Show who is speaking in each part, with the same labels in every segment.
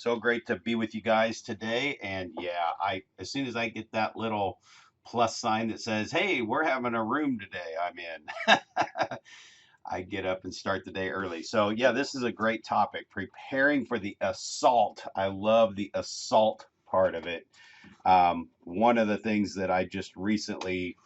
Speaker 1: So great to be with you guys today. And yeah, as soon as I get that little plus sign that says, "Hey, we're having a room today," I'm in. I get up and start the day early. So yeah, this is a great topic. Preparing for the assault. I love the assault part of it. One of the things that I just recently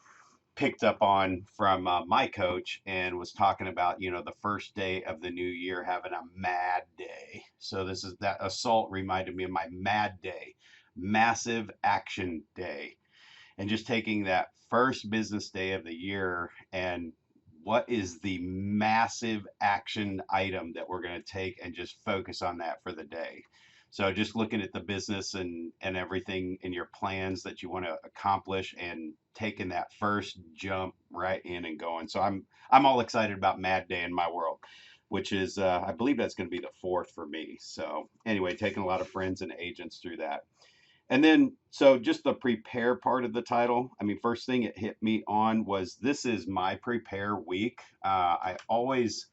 Speaker 1: picked up on from my coach and was talking about, the first day of the new year having a mad day. So this is that assault reminded me of my mad day, massive action day, and just taking that first business day of the year and what is the massive action item that we're going to take and just focus on that for the day. So just looking at the business and everything in your plans that you want to accomplish and taking that first jump right in and going. So I'm all excited about Mad Day in my world, which is I believe that's going to be the fourth for me. So anyway, taking a lot of friends and agents through that. And then, so just the prepare part of the title. I mean, first thing it hit me on was this is my prepare week. I always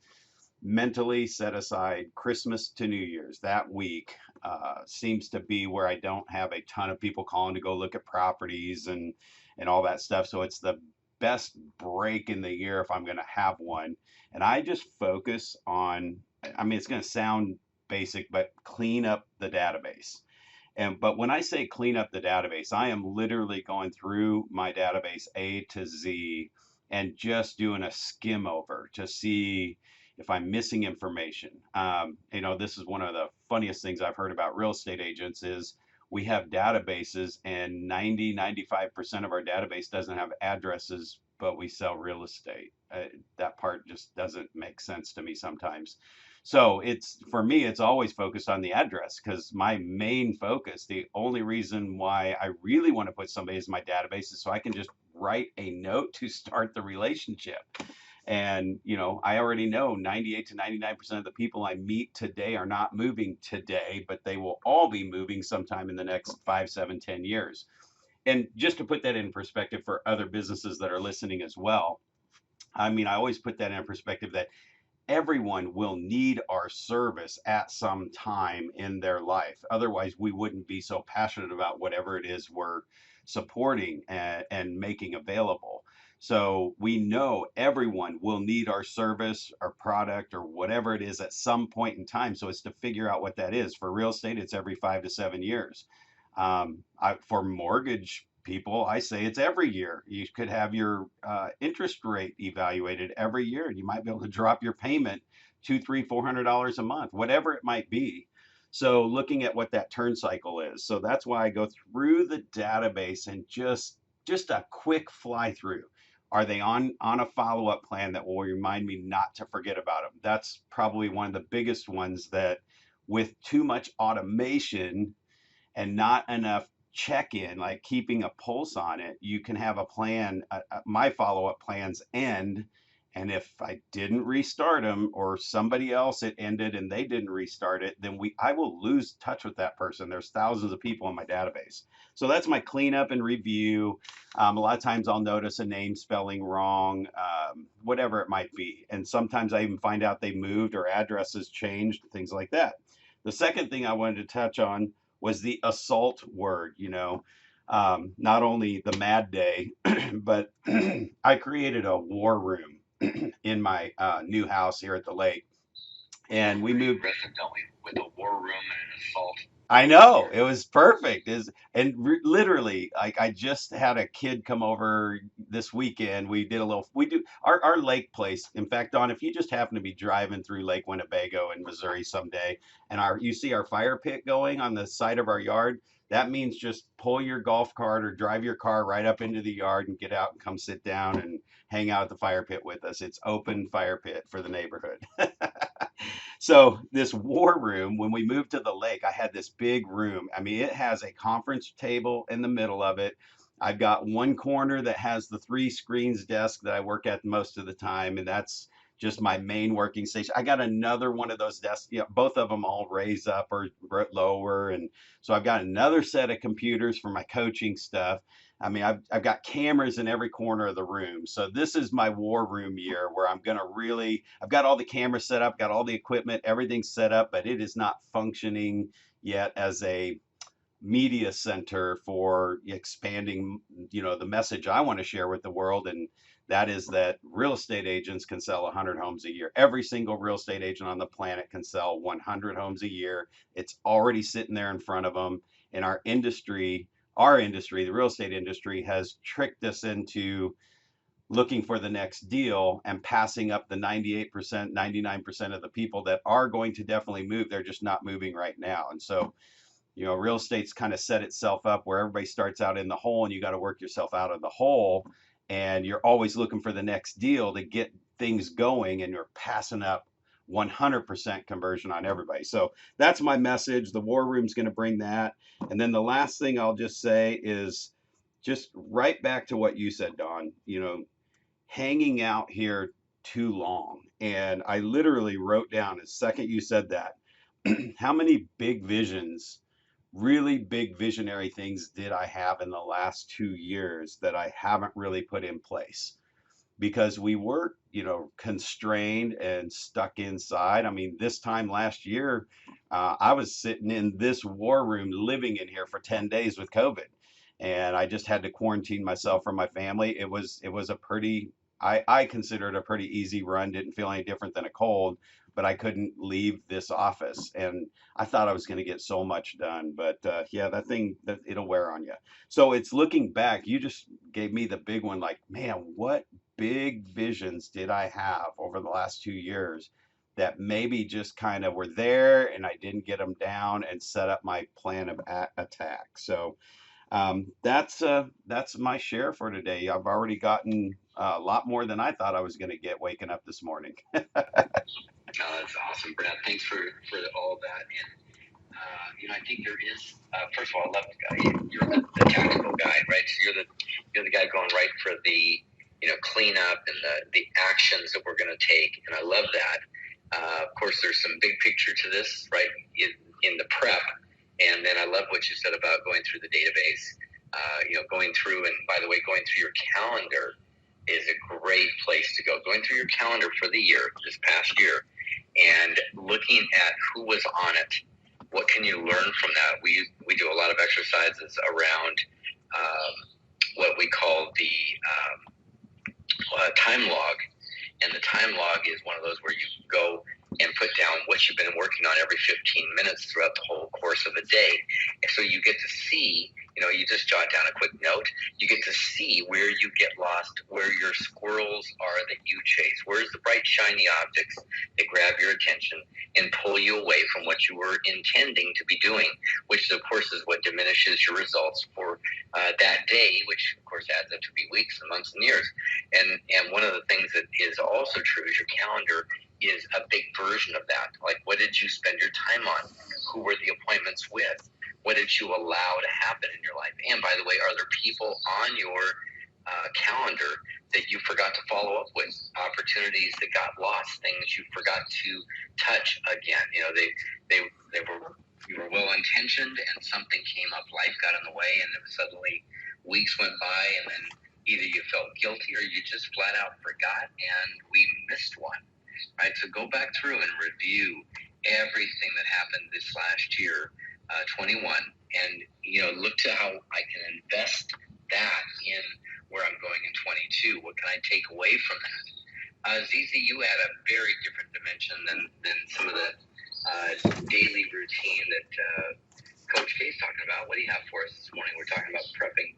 Speaker 1: mentally set aside Christmas to New Year's. That week seems to be where I don't have a ton of people calling to go look at properties and all that stuff. So it's the best break in the year if I'm going to have one. And I just focus on, I mean, it's going to sound basic, but clean up the database. But when I say clean up the database, I am literally going through my database A to Z and just doing a skim over to see if I'm missing information. This is one of the funniest things I've heard about real estate agents is we have databases and 95% of our database doesn't have addresses, but we sell real estate. That part just doesn't make sense to me sometimes. So it's for me, it's always focused on the address because my main focus, the only reason why I really want to put somebody as my database is so I can just write a note to start the relationship. And, I already know 98 to 99% of the people I meet today are not moving today, but they will all be moving sometime in the next 5, 7, 10 years. And just to put that in perspective for other businesses that are listening as well, I mean, I always put that in perspective that everyone will need our service at some time in their life. Otherwise, we wouldn't be so passionate about whatever it is we're supporting and making available. So we know everyone will need our service, our product, or whatever it is at some point in time. So it's to figure out what that is. For real estate, it's every 5 to 7 years. For mortgage people, I say it's every year. You could have your interest rate evaluated every year, and you might be able to drop your payment two, three, $400 a month, whatever it might be. So looking at what that turn cycle is. So that's why I go through the database and just a quick fly through. Are they on a follow-up plan that will remind me not to forget about them? That's probably one of the biggest ones that with too much automation and not enough check in, like keeping a pulse on it, you can have a plan. My follow up plans end. And if I didn't restart them or somebody else it ended and they didn't restart it, then I will lose touch with that person. There's thousands of people in my database. So that's my cleanup and review. A lot of times I'll notice a name spelling wrong, whatever it might be. And sometimes I even find out they moved or addresses changed, things like that. The second thing I wanted to touch on was the assault word, not only the mad day, but I created a war room in my new house here at the lake. And we moved.
Speaker 2: Don't we? With a war room and an assault.
Speaker 1: I know it was perfect. Is and literally, like I just had a kid come over this weekend. We did a little. We do our lake place. In fact, Don, if you just happen to be driving through Lake Winnebago in Missouri someday, and you see our fire pit going on the side of our yard, that means just pull your golf cart or drive your car right up into the yard and get out and come sit down and hang out at the fire pit with us. It's open fire pit for the neighborhood. So this war room, when we moved to the lake, I had this big room. I mean, it has a conference table in the middle of it. I've got one corner that has the three screens desk that I work at most of the time, and that's just my main working station. I got another one of those desks, both of them all raise up or lower. And so I've got another set of computers for my coaching stuff. I mean, I've got cameras in every corner of the room. So this is my war room year where I'm going to really, I've got all the cameras set up, got all the equipment, everything's set up, but it is not functioning yet as a media center for expanding, the message I want to share with the world. And that is that real estate agents can sell 100 homes a year. Every single real estate agent on the planet can sell 100 homes a year. It's already sitting there in front of them. And our industry, the real estate industry, has tricked us into looking for the next deal and passing up the 98%, 99% of the people that are going to definitely move. They're just not moving right now. And so, real estate's kind of set itself up where everybody starts out in the hole and you got to work yourself out of the hole. And you're always looking for the next deal to get things going, and you're passing up 100% conversion on everybody. So that's my message. The War Room's going to bring that. And then the last thing I'll just say is just right back to what you said, Don, hanging out here too long. And I literally wrote down the second you said that, how many big visions, really big visionary things did I have in the last 2 years that I haven't really put in place? Because we were, constrained and stuck inside. I mean, this time last year, I was sitting in this war room, living in here for 10 days with COVID. And I just had to quarantine myself from my family. It was a pretty, I consider it a pretty easy run. Didn't feel any different than a cold, but I couldn't leave this office. And I thought I was going to get so much done. But yeah, that thing, that it'll wear on you. So it's looking back. You just gave me the big one, like, man, what big visions did I have over the last 2 years that maybe just kind of were there and I didn't get them down and set up my plan of attack. So that's my share for today. I've already gotten a lot more than I thought I was going to get waking up this morning.
Speaker 2: That's awesome, Brad. Thanks for all of that. And I think there is. First of all, I love you're the tactical guy, right? So you're the guy going right for the cleanup and the actions that we're going to take, and I love that. Of course, there's some big picture to this, right? In the prep, and then I love what you said about going through the database. Going through, and by the way, going through your calendar is a great place to go. Going through your calendar for the year, this past year, and looking at who was on it. What can you learn from that? We do a lot of exercises around what we call the time log, and the time log is one of those where you go and put down what you've been working on every 15 minutes throughout the whole course of a day. And so you get to see, you just jot down a quick note. You get to see where you get lost, where your squirrels are that you chase. Where's the bright, shiny objects that grab your attention and pull you away from what you were intending to be doing, which, of course, is what diminishes your results for that day, which, of course, adds up to be weeks and months and years. And one of the things that is also true is your calendar is a big version of that. Like, what did you spend your time on? Who were the appointments with? What did you allow to happen in your life? And by the way, are there people on your calendar that you forgot to follow up with? Opportunities that got lost, things you forgot to touch again. They were, you were well intentioned, and something came up. Life got in the way, and then suddenly weeks went by, and then either you felt guilty or you just flat out forgot, and we missed one. Right, so go back through and review everything that happened this last year, 21, and look to how I can invest that in where I'm going in 22. What can I take away from that? ZZ, you had a very different dimension than some of the daily routine that Coach K's talking about. What do you have for us this morning? We're talking about prepping